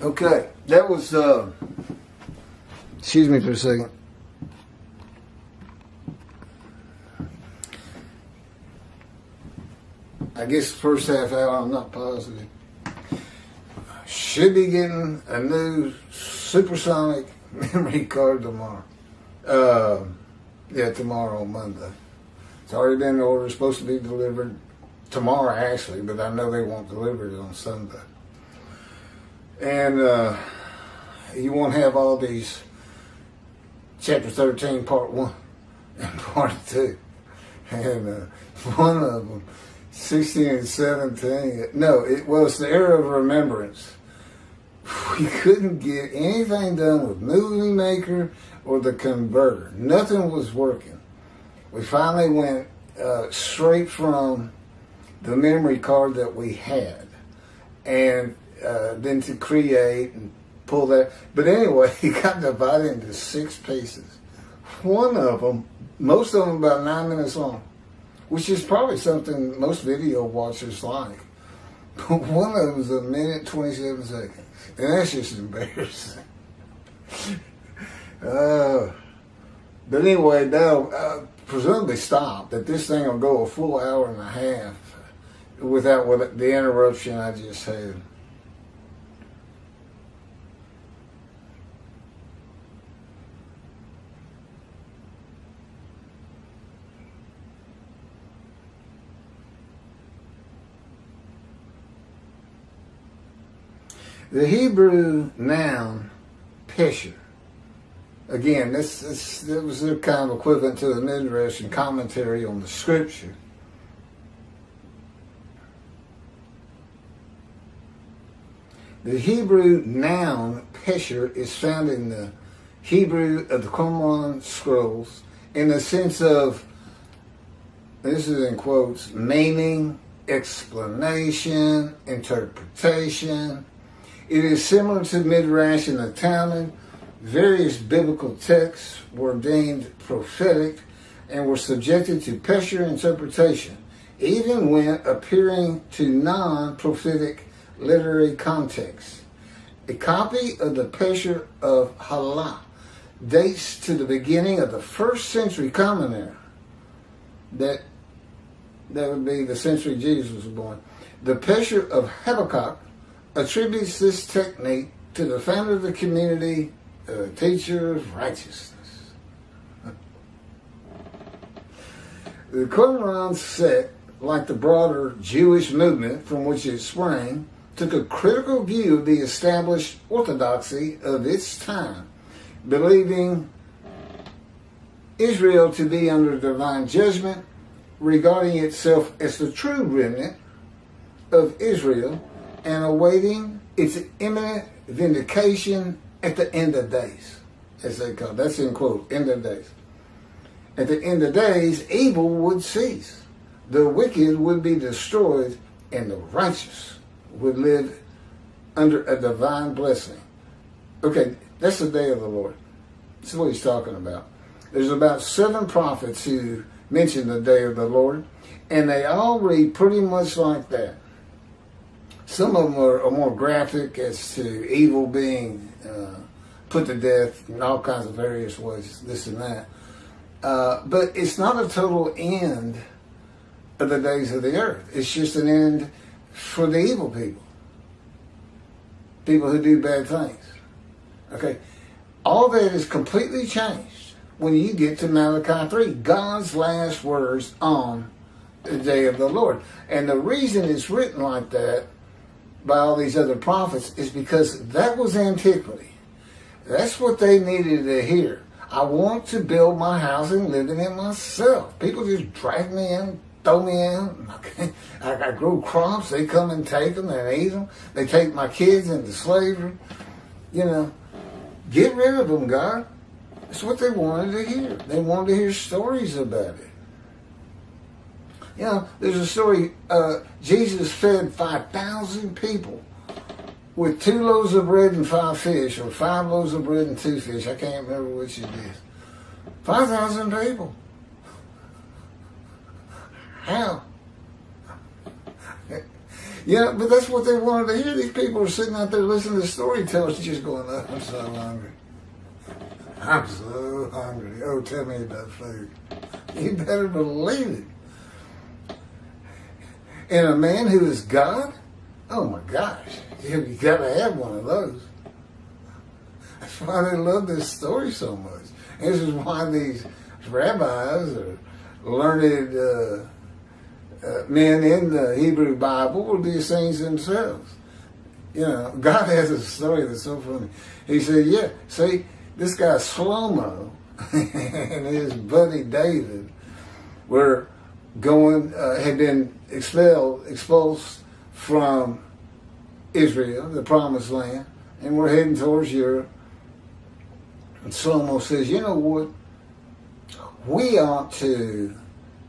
Okay, that was, excuse me for a second. I guess the first half hour, I'm not positive. Should be getting a new supersonic memory card tomorrow. Tomorrow on Monday. It's already been ordered, supposed to be delivered tomorrow actually, but I know they won't deliver it on Sunday. And you won't have all these chapter 13, part 1 and part 2. And one of them, 16 and 17, no, it was the era of remembrance. We couldn't get anything done with Movie Maker or the converter. Nothing was working. We finally went straight from the memory card that we had, and then to create and pull that. But anyway, it got divided into 6 pieces. One of them, most of them about 9 minutes long, which is probably something most video watchers like. But one of them was 1 minute, 27 seconds. And that's just embarrassing. But anyway, they'll presumably stop, that this thing will go a full hour and a half without the interruption I just had. The Hebrew noun pesher. Again, this was their kind of equivalent to the Midrash and commentary on the Scripture. The Hebrew noun pesher is found in the Hebrew of the Qumran scrolls in the sense of, this is in quotes, meaning, explanation, interpretation. It is similar to Midrash and the Talmud. Various biblical texts were deemed prophetic and were subjected to pesher interpretation, even when appearing to non-prophetic literary contexts. A copy of the pesher of Hallah dates to the beginning of the 1st century Common Era. That would be the century Jesus was born. The pesher of Habakkuk attributes this technique to the founder of the community, teacher of righteousness. The Qumran sect, like the broader Jewish movement from which it sprang, took a critical view of the established orthodoxy of its time, believing Israel to be under divine judgment, regarding itself as the true remnant of Israel, and awaiting its imminent vindication at the end of days, as they call it. That's in quote, end of days. At the end of days, evil would cease. The wicked would be destroyed, and the righteous would live under a divine blessing. Okay, that's the day of the Lord. That's what he's talking about. There's about 7 prophets who mention the day of the Lord, and they all read pretty much like that. Some of them are more graphic as to evil being put to death in all kinds of various ways, this and that. But it's not a total end of the days of the earth. It's just an end for the evil people. People who do bad things. Okay? All that is completely changed when you get to Malachi 3, God's last words on the day of the Lord. And the reason it's written like that by all these other prophets is because that was antiquity. That's what they needed to hear. I want to build my house and live in it myself. People just drag me in, throw me in. I grow crops. They come and take them and eat them. They take my kids into slavery. You know, get rid of them, God. That's what they wanted to hear. They wanted to hear stories about it. You know, there's a story, Jesus fed 5,000 people with 2 loaves of bread and 5 fish, or 5 loaves of bread and 2 fish. I can't remember which it is. 5,000 people. Yeah, but that's what they wanted to hear. These people are sitting out there listening to storytellers just going, oh, I'm so hungry. I'm so hungry. Oh, tell me about food. You better believe it. And a man who is God? Oh my gosh. You got to have one of those. That's why they love this story so much. And this is why these rabbis or learned men in the Hebrew Bible were the Essenes themselves. You know, God has a story that's so funny. He said, yeah, see, this guy Shlomo and his buddy David were going, had been expulsed from Israel, the promised land, and we're heading towards Europe. And Shlomo says, you know what? We ought to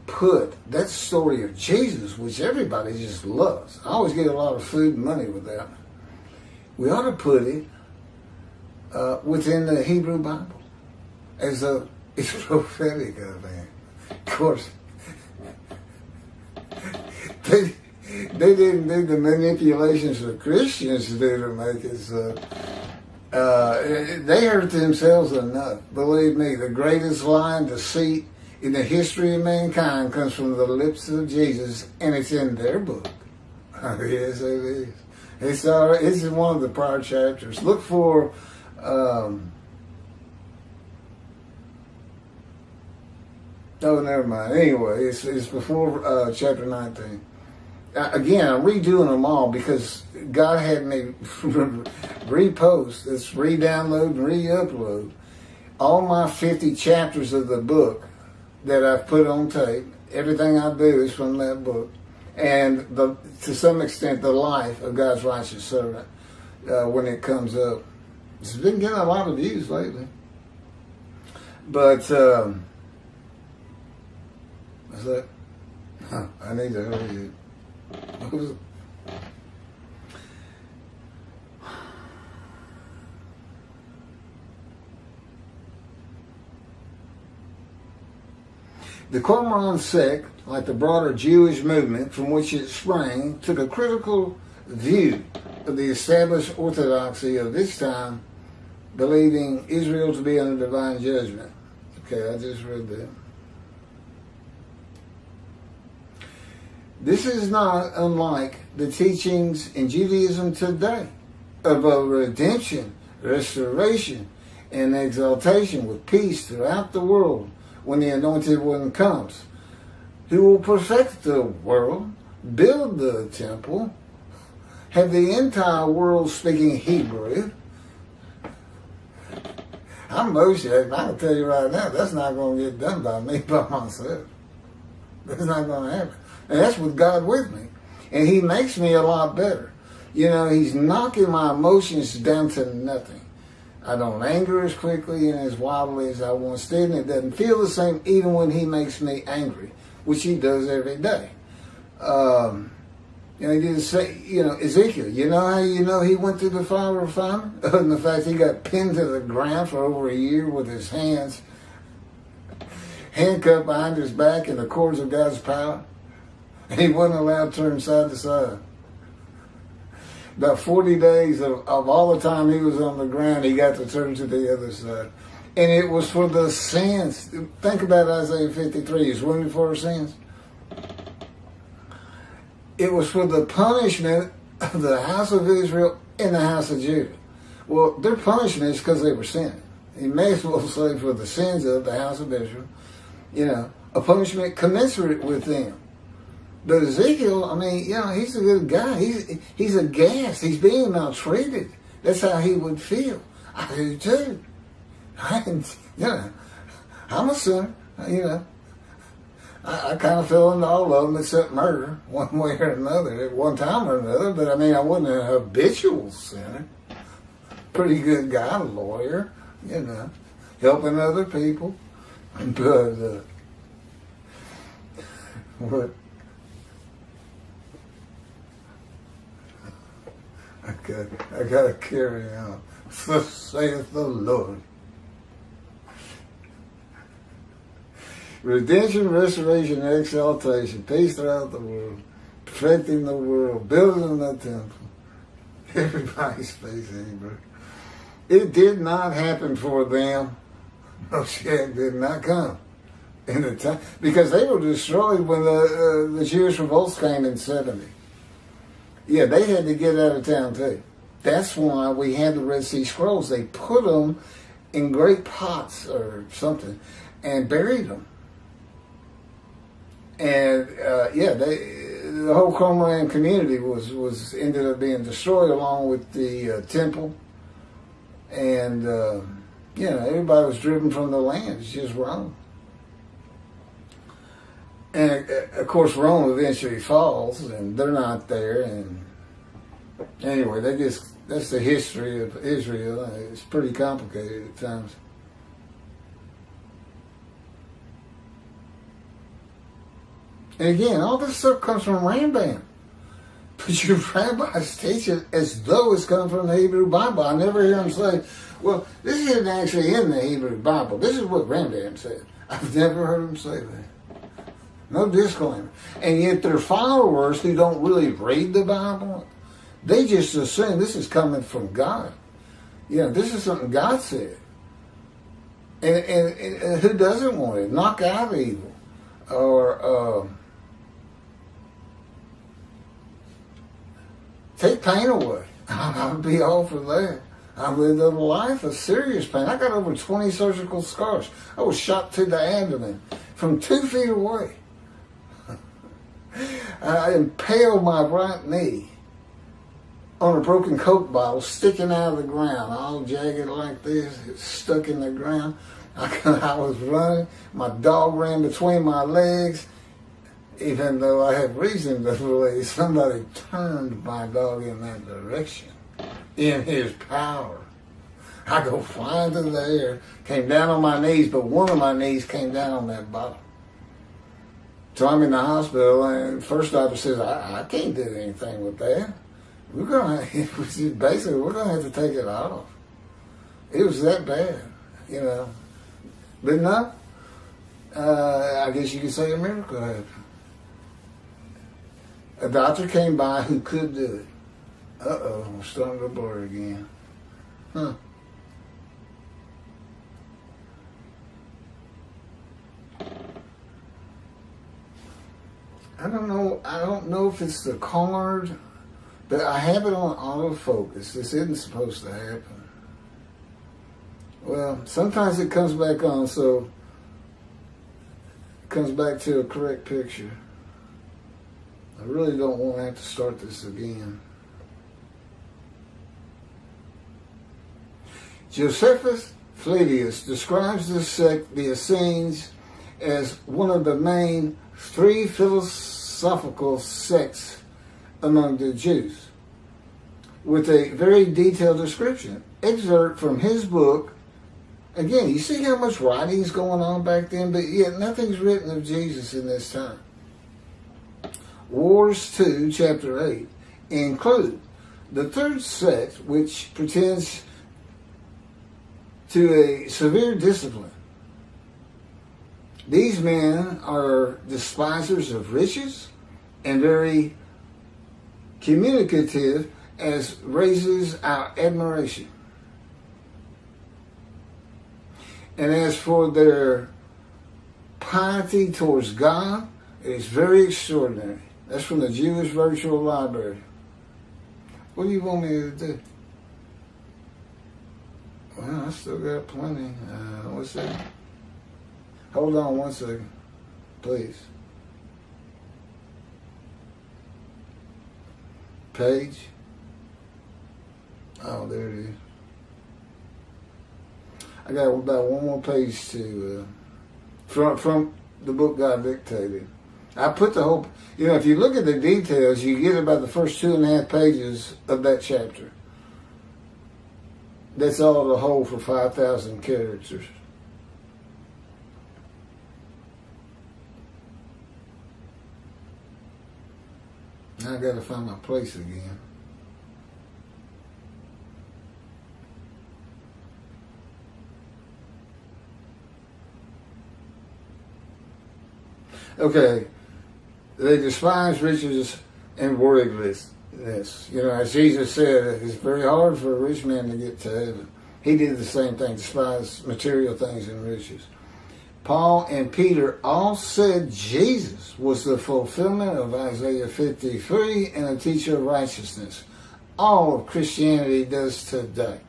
put that story of Jesus, which everybody just loves. I always get a lot of food and money with that. We ought to put it within the Hebrew Bible as it's prophetic, I think. Of course, they didn't do the manipulations that Christians do to make it so. They hurt themselves enough. Believe me, the greatest lie and deceit in the history of mankind comes from the lips of Jesus, and it's in their book. Yes, it is. It's in one of the prior chapters. Look for oh, never mind. Anyway, it's before chapter 19. Again, I'm redoing them all because God had me repost, let's re-download and re-upload all my 50 chapters of the book that I've put on tape. Everything I do is from that book. And to some extent, the life of God's righteous servant when it comes up. It's been getting a lot of views lately. But, what's that? I need to hurry you. What was it? The Qumran sect, like the broader Jewish movement from which it sprang, took a critical view of the established orthodoxy of its time, believing Israel to be under divine judgment. Okay, I just read that. This is not unlike the teachings in Judaism today of a redemption, restoration, and exaltation with peace throughout the world when the Anointed One comes, who will perfect the world, build the temple, have the entire world speaking Hebrew. I'm Moshe. I can tell you right now, that's not going to get done by me, by myself. That's not going to happen. And that's with God with me. And He makes me a lot better. You know, He's knocking my emotions down to nothing. I don't anger as quickly and as wildly as I once did, and it doesn't feel the same even when He makes me angry, which He does every day. You know, He didn't say, you know, Ezekiel, you know how you know he went through the fire refinement? Other than the fact he got pinned to the ground for over a year with his hands handcuffed behind his back in the cords of God's power. And he wasn't allowed to turn side to side. About 40 days of all the time he was on the ground, he got to turn to the other side. And it was for the sins. Think about Isaiah 53. He's wounded for our sins. It was for the punishment of the house of Israel and the house of Judah. Well, their punishment is because they were sinning. You may as well say for the sins of the house of Israel, you know, a punishment commensurate with them. But Ezekiel, I mean, you know, he's a good guy. He's aghast. He's being maltreated. That's how he would feel. I do too. You know, I'm a sinner. You know, I kind of fell into all of them except murder, one way or another, at one time or another. But I mean, I wasn't a habitual sinner. Pretty good guy, lawyer, you know, helping other people. But what? I gotta carry on. Thus saith the Lord. Redemption, restoration, exaltation, peace throughout the world. perfecting the world, building the temple. Everybody's facing Hebrew. It did not happen for them. Moshiach did not come in the time, because they were destroyed when the Jewish revolts came in 70. Yeah, they had to get out of town too. That's why we had the Red Sea Scrolls. They put them in great pots or something and buried them. And the whole Qumran community was ended up being destroyed along with the temple. And everybody was driven from the land. It's just Rome. And of course, Rome eventually falls, and they're not there. And anyway, that's the history of Israel. It's pretty complicated at times. And again, all this stuff comes from Rambam. But your rabbis teach it as though it's come from the Hebrew Bible. I never hear them say, well, this isn't actually in the Hebrew Bible. This is what Rambam said. I've never heard them say that. No disclaimer. And yet their followers who don't really read the Bible, they just assume this is coming from God. This is something God said. And who doesn't want it? Knock out evil. Or take pain away. I'll be all for that. I lived a life of serious pain. I got over 20 surgical scars. I was shot to the abdomen from 2 feet away. I impaled my right knee on a broken Coke bottle sticking out of the ground, all jagged like this. It's stuck in the ground. I was running. My dog ran between my legs. Even though I had reason to believe somebody turned my dog in that direction in his power. I go flying through the air, came down on my knees, but one of my knees came down on that bottle. So I'm in the hospital, and first doctor says, I can't do anything with that. We're gonna have to take it off. It was that bad, But no, I guess you could say a miracle happened. A doctor came by who could do it. I'm starting to blur again. I don't know if it's the card, but I have it on autofocus. This isn't supposed to happen. Well, sometimes it comes back on, so it comes back to a correct picture. I really don't want to have to start this again. Josephus Flavius describes this sect, the Essenes, as one of the main 3 philosophical sects among the Jews, with a very detailed description. Excerpt from his book. Again, you see how much writing's going on back then, but yet nothing's written of Jesus in this time. Wars 2, chapter 8, include the 3rd sect, which pretends to a severe discipline. These men are despisers of riches and very communicative, as raises our admiration. And as for their piety towards God, it is very extraordinary. That's from the Jewish Virtual Library. What do you want me to do? Well, I still got plenty. What's that? Hold on one second, please. Page. Oh, there it is. I got about one more page to from the book God dictated. I put the whole, if you look at the details, you get about the first 2.5 pages of that chapter. That's all the whole for 5,000 characters. Now I got to find my place again. Okay, they despise riches and worldliness. You know, as Jesus said, it's very hard for a rich man to get to heaven. He did the same thing, despise material things and riches. Paul and Peter all said Jesus was the fulfillment of Isaiah 53 and a teacher of righteousness. All of Christianity does today,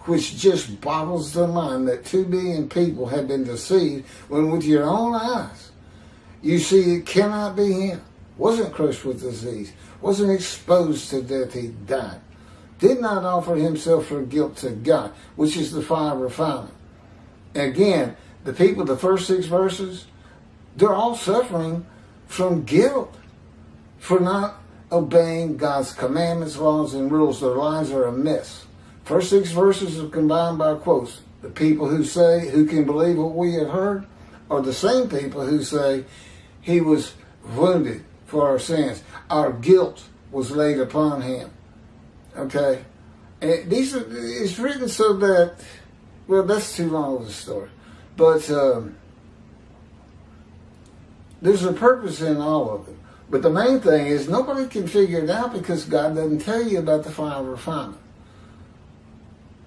which just boggles the mind that 2 billion people have been deceived when with your own eyes you see it cannot be him. Wasn't crushed with disease, wasn't exposed to death, he died. Did not offer himself for guilt to God, which is the fire refinement. Again, the people, the first 6 verses, they're all suffering from guilt for not obeying God's commandments, laws, and rules. Their lives are a mess. First 6 verses are combined by quotes. The people who say, who can believe what we have heard, are the same people who say, he was wounded for our sins. Our guilt was laid upon him. Okay? And it's written so that, well, that's too long of a story. But there's a purpose in all of it. But the main thing is nobody can figure it out because God doesn't tell you about the fire of refinement,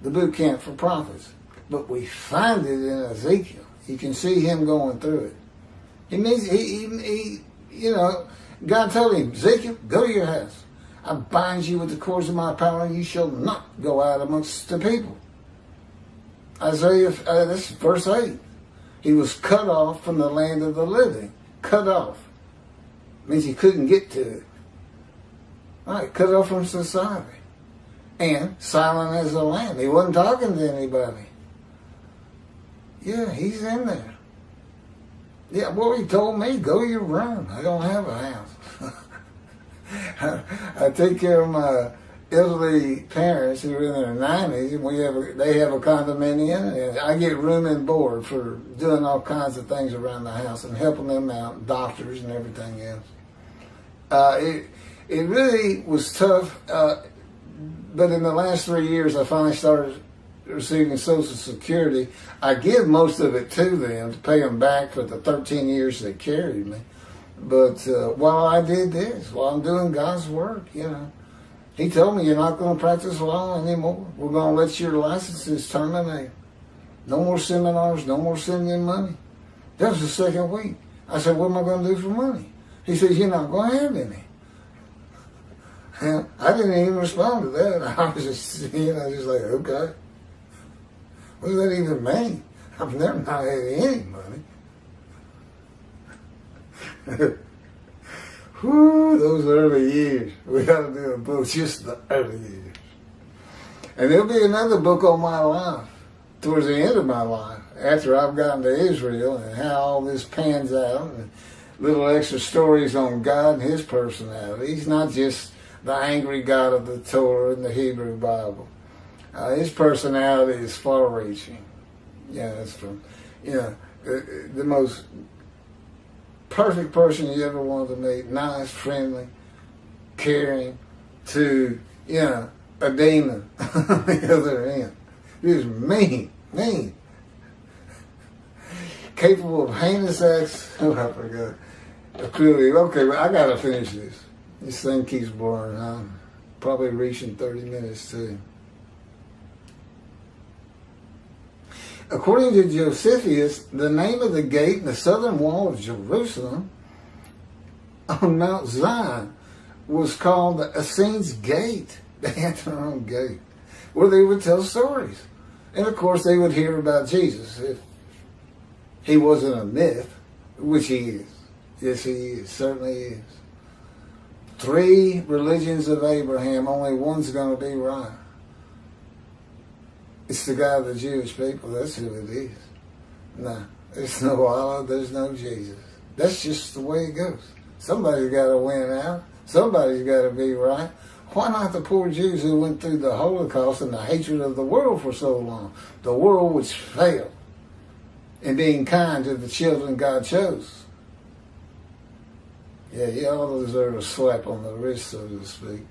the boot camp for prophets. But we find it in Ezekiel. You can see him going through it. He you know, God told him, Ezekiel, go to your house. I bind you with the cords of my power, and you shall not go out amongst the people. Isaiah, this is verse 8. He was cut off from the land of the living. Cut off. Means he couldn't get to it. Right, cut off from society. And silent as a lamb. He wasn't talking to anybody. Yeah, he's in there. Yeah, well, he told me, go to your room. I don't have a house. I take care of my elderly parents who are in their 90s, and they have a condominium, and I get room and board for doing all kinds of things around the house and helping them out, doctors and everything else. It really was tough, but in the last 3 years, I finally started receiving Social Security. I give most of it to them to pay them back for the 13 years they carried me. But while I did this, while I'm doing God's work, you know, he told me, you're not going to practice law anymore. We're going to let your licenses terminate. No more seminars, no more sending money. That was the second week. I said, what am I going to do for money? He said, you're not going to have any. And I didn't even respond to that. I was just, just like, okay. What does that even mean? I've never not had any money. Whew, those early years. We got to do a book, just the early years. And there'll be another book on my life, towards the end of my life, after I've gotten to Israel and how all this pans out, and little extra stories on God and his personality. He's not just the angry God of the Torah and the Hebrew Bible. His personality is far-reaching. Yeah, it's from, the most perfect person you ever wanted to meet. Nice, friendly, caring, to, a demon on the other end. He was mean. Capable of heinous acts. Oh, I forgot. Clearly, okay, well, I got to finish this. This thing keeps blurring. I'm probably reaching 30 minutes, too. According to Josephus, the name of the gate in the southern wall of Jerusalem on Mount Zion was called the Essenes Gate. They had their own gate where they would tell stories. And of course, they would hear about Jesus if he wasn't a myth, which he is. Yes, he is. Certainly is. 3 religions of Abraham, only one's going to be right. It's the God of the Jewish people. That's who it is. No, there's no Allah. There's no Jesus. That's just the way it goes. Somebody's got to win out. Somebody's got to be right. Why not the poor Jews who went through the Holocaust and the hatred of the world for so long? The world which failed in being kind to the children God chose. Yeah, you all deserve a slap on the wrist, so to speak.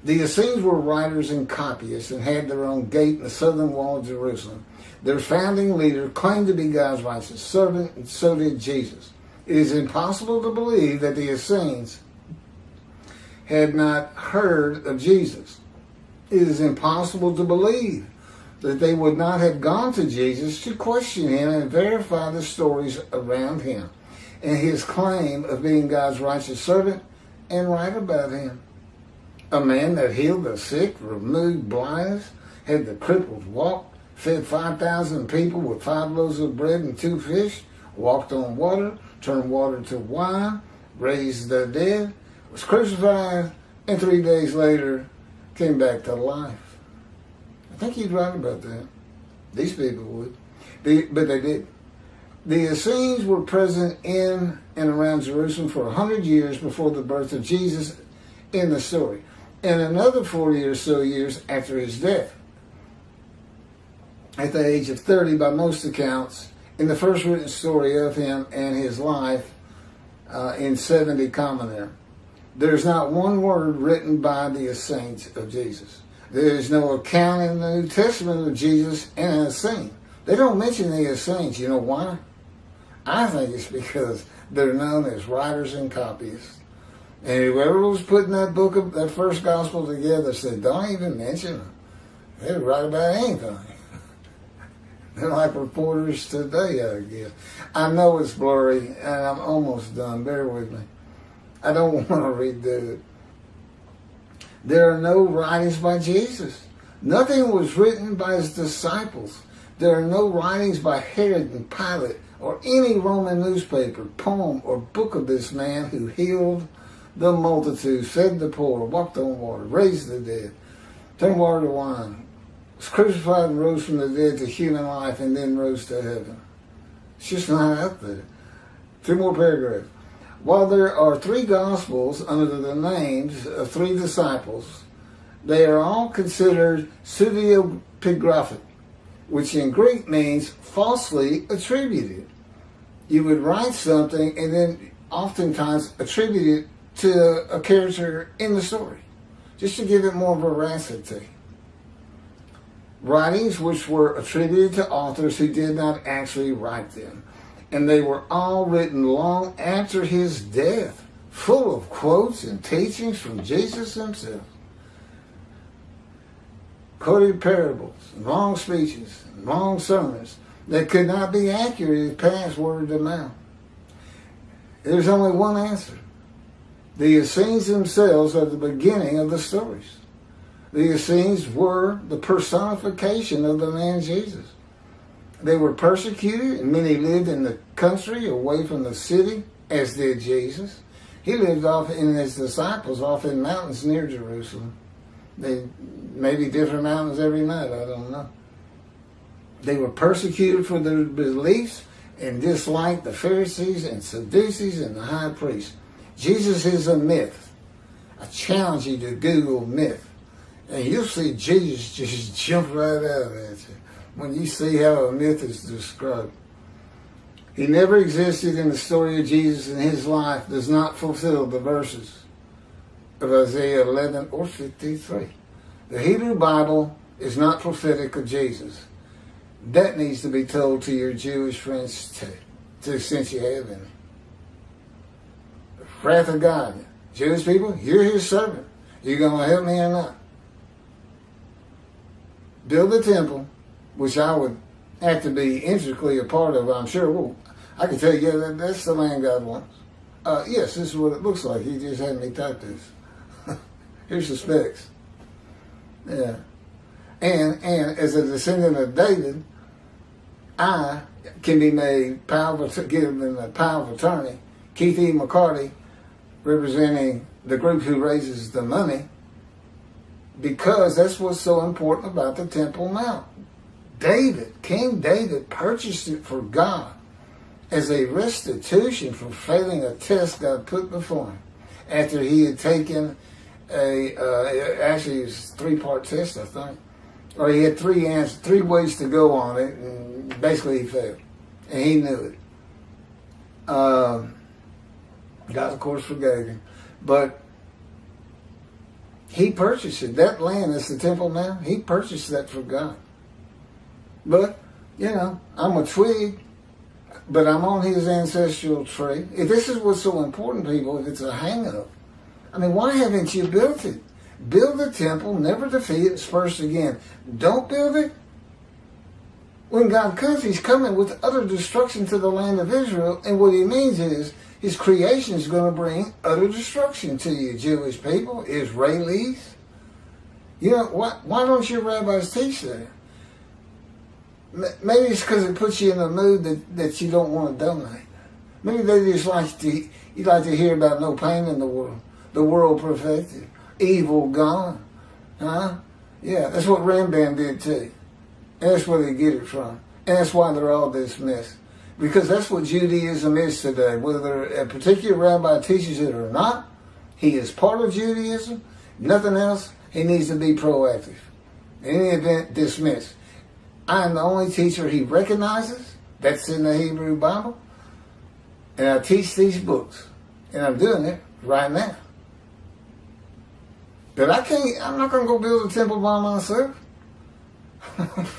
The Essenes were writers and copyists and had their own gate in the southern wall of Jerusalem. Their founding leader claimed to be God's righteous servant, and so did Jesus. It is impossible to believe that the Essenes had not heard of Jesus. It is impossible to believe that they would not have gone to Jesus to question him and verify the stories around him and his claim of being God's righteous servant and write about him. A man that healed the sick, removed blindness, had the cripples walk, fed 5,000 people with 5 loaves of bread and 2 fish, walked on water, turned water to wine, raised the dead, was crucified, and 3 days later came back to life. I think he'd write about that. These people would. But they didn't. The Essenes were present in and around Jerusalem for 100 years before the birth of Jesus in the story, and another 40 or so years after his death, at the age of 30 by most accounts, in the first written story of him and his life in 70 commentary. There's not one word written by the Essenes of Jesus. There is no account in the New Testament of Jesus and an Essene. They don't mention the Essenes. You know why? I think it's because they're known as writers and copyists. And whoever was putting that book of that first gospel together said, don't even mention them. They write about anything. They're like reporters today, I guess. I know it's blurry, and I'm almost done. Bear with me. I don't want to redo it. There are no writings by Jesus. Nothing was written by his disciples. There are no writings by Herod and Pilate or any Roman newspaper, poem, or book of this man who healed the multitudes, fed the poor, walked on water, raised the dead, turned water to wine, was crucified and rose from the dead to human life, and then rose to heaven. It's just not out there. 2 more paragraphs. While there are 3 Gospels under the names of 3 disciples, they are all considered pseudepigraphic, which in Greek means falsely attributed. You would write something and then oftentimes attribute it to a character in the story, just to give it more veracity. Writings which were attributed to authors who did not actually write them. And they were all written long after his death, full of quotes and teachings from Jesus himself. Quoted parables, long speeches, long sermons that could not be accurate if passed word of mouth. There's only one answer. The Essenes themselves are the beginning of the stories. The Essenes were the personification of the man Jesus. They were persecuted, and many lived in the country away from the city, as did Jesus. He lived off in his disciples off in mountains near Jerusalem. They maybe different mountains every night, I don't know. They were persecuted for their beliefs and disliked the Pharisees and Sadducees and the high priests. Jesus is a myth. I challenge you to Google myth, and you'll see Jesus just jump right out at you when you see how a myth is described. He never existed, in the story of Jesus, and his life does not fulfill the verses of Isaiah 11 or 53. The Hebrew Bible is not prophetic of Jesus. That needs to be told to your Jewish friends too, to the extent you have any. The wrath of God. Jewish people, you're his servant. You going to help me or not? Build the temple, which I would have to be intricately a part of, I'm sure. Well, I can tell you, yeah, that's the land God wants. Yes, this is what it looks like. He just had me type this. Here's the specs. Yeah. And as a descendant of David, I can be made given the power of attorney. Keith E. McCarty, representing the group who raises the money, because that's what's so important about the Temple Mount. King David purchased it for God as a restitution for failing a test God put before him after he had taken actually it was a 3-part test, I think. Or he had 3 ways to go on it, and basically he failed. And he knew it. God, of course, forgave him. But he purchased it. That land is the Temple Mount. He purchased that for God. But, I'm a twig. but I'm on his ancestral tree. If this is what's so important, people, if it's a hang-up, I mean, why haven't you built it? Build the temple, never defeat it, disperse again. Don't build it. When God comes, he's coming with utter destruction to the land of Israel, and what he means is his creation is going to bring utter destruction to you, Jewish people, Israelis. You know, why don't your rabbis teach that? Maybe it's because it puts you in a mood that you don't want to donate. Maybe they just you like to hear about no pain in the world perfected, evil gone. Huh? Yeah, that's what Rambam did too. And that's where they get it from. And that's why they're all dismissed. Because that's what Judaism is today. Whether a particular rabbi teaches it or not, he is part of Judaism. Nothing else. He needs to be proactive. In any event, dismissed. I am the only teacher he recognizes. That's in the Hebrew Bible. And I teach these books. And I'm doing it right now. But I'm not going to go build a temple by myself.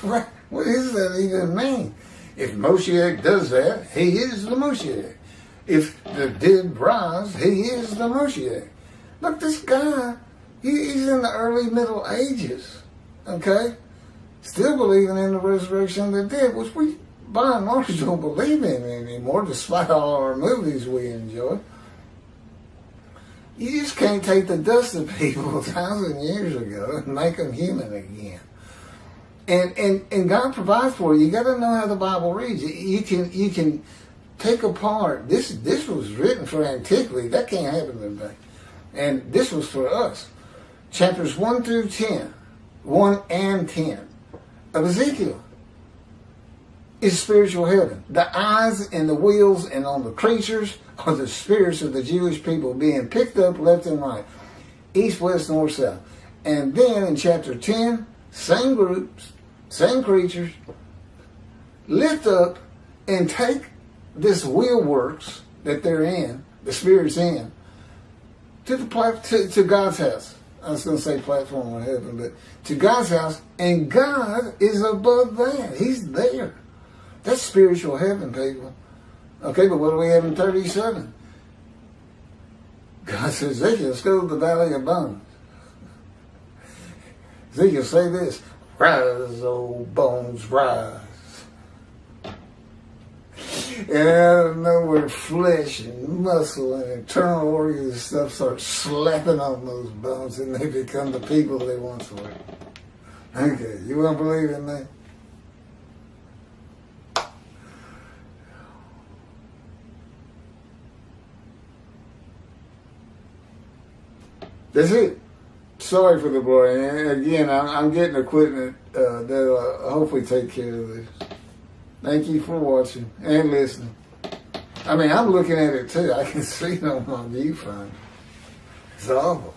What does that even mean? If Moshiach does that, he is the Moshiach. If the dead rise, he is the Moshiach. Look, this guy, he's in the early Middle Ages, okay? Still believing in the resurrection of the dead, which we, by and large, don't believe in anymore, despite all our movies we enjoy. You just can't take the dust of people 1,000 years ago and make them human again. And God provides for you. You got to know how the Bible reads. You can take apart. This was written for antiquity. That can't happen today. And this was for us. Chapters 1 through 10, 1 and 10 of Ezekiel is spiritual heaven. The eyes and the wheels and on the creatures are the spirits of the Jewish people being picked up left and right, east, west, north, south. And then in chapter 10, same groups, same creatures, lift up and take this wheel works that they're in, the spirit's in, to God's house. I was going to say platform of heaven, but to God's house, and God is above that. He's there. That's spiritual heaven, people. Okay, but what do we have in 37? God says, Ezekiel, let's go to the valley of bones. Ezekiel, say this: rise, old bones, rise. And out of nowhere, flesh and muscle and internal organs and stuff start slapping on those bones, and they become the people they once were. Okay, you want to believe in that? That's it. Sorry for the blurring. And again, I'm getting equipment that'll hopefully take care of this. Thank you for watching and listening. I mean, I'm looking at it too. I can see it on my viewfinder. It's awful.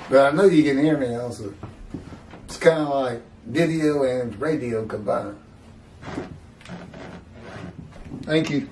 But I know you can hear me also. It's kind of like video and radio combined. Thank you.